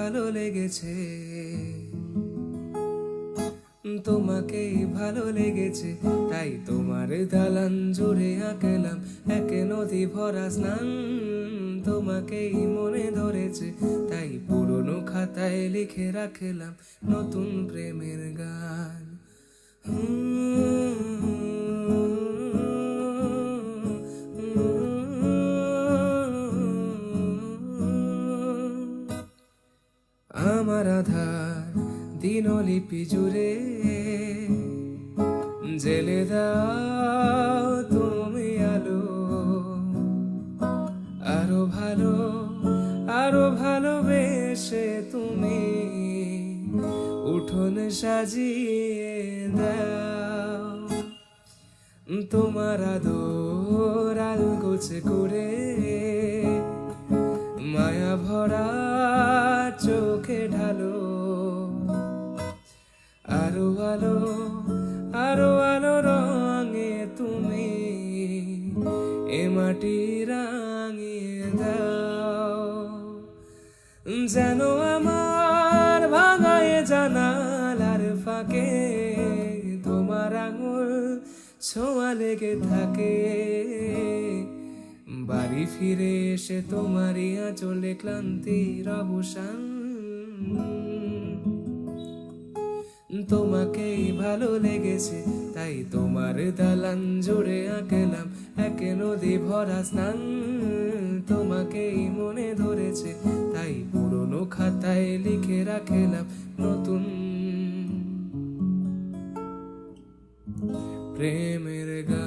ভালো লেগেছে, তোমাকেই ভালো লেগেছে, তাই তোমার দালান জুড়ে আঁকলাম এক নদী ভরা স্নান। তোমাকেই মনে ধরেছে, তাই পুরনো খাতায় লিখে রাখলাম নতুন প্রেমের গান। আমার আধার দিনলিপি জুড়ে জেলে দাও তুমি আলো, আরো ভালো আরো ভালোবেসে তুমি উঠোন সাজিয়ে দাও। তোমার আদর আলগোছে করে মায়া ভরা চোখে ঢালো, আরো আলো আরো আলো রঙে তুমি এ মাটি রাঙিয়ে দাও। যেন আমার ভাঙায় জানালার ফাঁকে তোমার আঙুল ছোঁয়া লেগে থাকে। বাড়ি ফিরে এসে তোমারই আঁচলে ক্লান্তির অবসান। তোমাকেই ভালো লেগেছে, তাই তোমার দালান জুড়ে আঁকলাম এক নদী ভরা স্নান। তোমাকেই মনে ধরেছে, তাই পুরনো খাতায় লিখে রাখলাম নতুন প্রেমের গান।